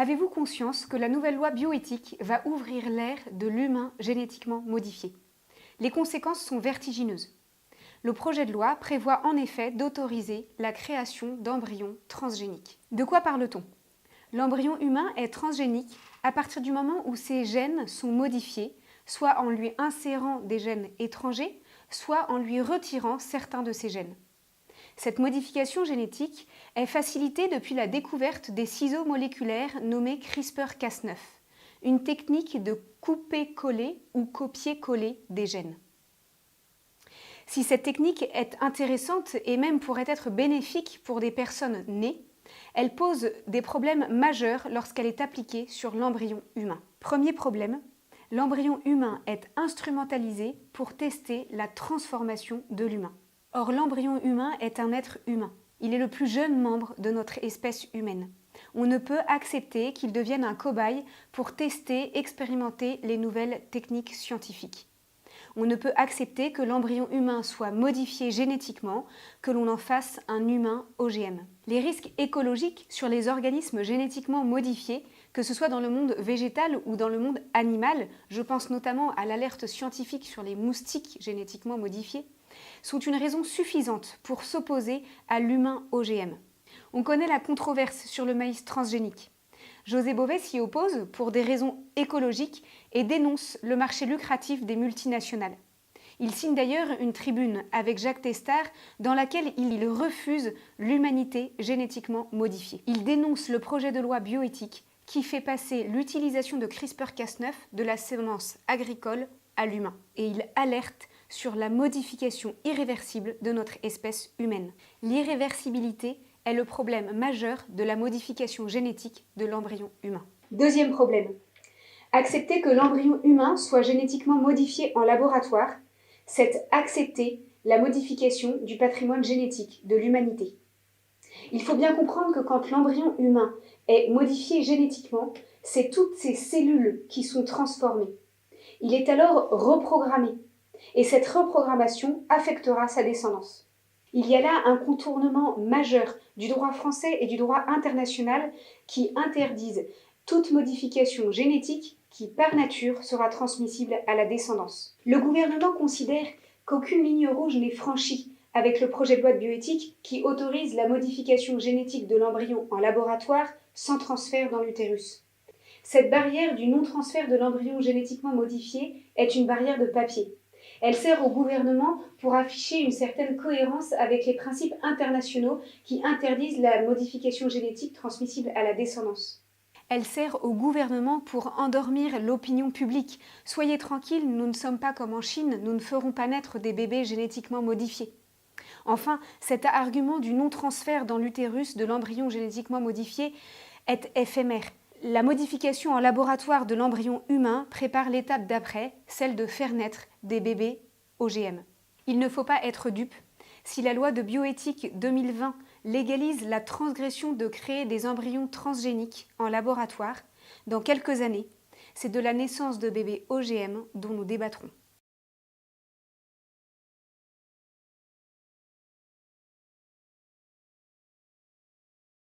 Avez-vous conscience que la nouvelle loi bioéthique va ouvrir l'ère de l'humain génétiquement modifié? Les conséquences sont vertigineuses. Le projet de loi prévoit en effet d'autoriser la création d'embryons transgéniques. De quoi parle-t-on? L'embryon humain est transgénique à partir du moment où ses gènes sont modifiés, soit en lui insérant des gènes étrangers, soit en lui retirant certains de ses gènes. Cette modification génétique est facilitée depuis la découverte des ciseaux moléculaires nommés CRISPR-Cas9, une technique de couper-coller ou copier-coller des gènes. Si cette technique est intéressante et même pourrait être bénéfique pour des personnes nées, elle pose des problèmes majeurs lorsqu'elle est appliquée sur l'embryon humain. Premier problème, l'embryon humain est instrumentalisé pour tester la transformation de l'humain. Or, l'embryon humain est un être humain. Il est le plus jeune membre de notre espèce humaine. On ne peut accepter qu'il devienne un cobaye pour tester, expérimenter les nouvelles techniques scientifiques. On ne peut accepter que l'embryon humain soit modifié génétiquement, que l'on en fasse un humain OGM. Les risques écologiques sur les organismes génétiquement modifiés, que ce soit dans le monde végétal ou dans le monde animal, je pense notamment à l'alerte scientifique sur les moustiques génétiquement modifiés, sont une raison suffisante pour s'opposer à l'humain OGM. On connaît la controverse sur le maïs transgénique. José Bové s'y oppose pour des raisons écologiques et dénonce le marché lucratif des multinationales. Il signe d'ailleurs une tribune avec Jacques Testard dans laquelle il refuse l'humanité génétiquement modifiée. Il dénonce le projet de loi bioéthique qui fait passer l'utilisation de CRISPR-Cas9 de la semence agricole à l'humain. Et il alerte sur la modification irréversible de notre espèce humaine. L'irréversibilité est le problème majeur de la modification génétique de l'embryon humain. Deuxième problème. Accepter que l'embryon humain soit génétiquement modifié en laboratoire, c'est accepter la modification du patrimoine génétique de l'humanité. Il faut bien comprendre que quand l'embryon humain est modifié génétiquement, c'est toutes ces cellules qui sont transformées. Il est alors reprogrammé. Et cette reprogrammation affectera sa descendance. Il y a là un contournement majeur du droit français et du droit international qui interdisent toute modification génétique qui, par nature, sera transmissible à la descendance. Le gouvernement considère qu'aucune ligne rouge n'est franchie avec le projet de loi de bioéthique qui autorise la modification génétique de l'embryon en laboratoire sans transfert dans l'utérus. Cette barrière du non-transfert de l'embryon génétiquement modifié est une barrière de papier. Elle sert au gouvernement pour afficher une certaine cohérence avec les principes internationaux qui interdisent la modification génétique transmissible à la descendance. Elle sert au gouvernement pour endormir l'opinion publique. Soyez tranquilles, nous ne sommes pas comme en Chine, nous ne ferons pas naître des bébés génétiquement modifiés. Enfin, cet argument du non-transfert dans l'utérus de l'embryon génétiquement modifié est éphémère. La modification en laboratoire de l'embryon humain prépare l'étape d'après, celle de faire naître des bébés OGM. Il ne faut pas être dupe. Si la loi de bioéthique 2020 légalise la transgression de créer des embryons transgéniques en laboratoire, dans quelques années, c'est de la naissance de bébés OGM dont nous débattrons.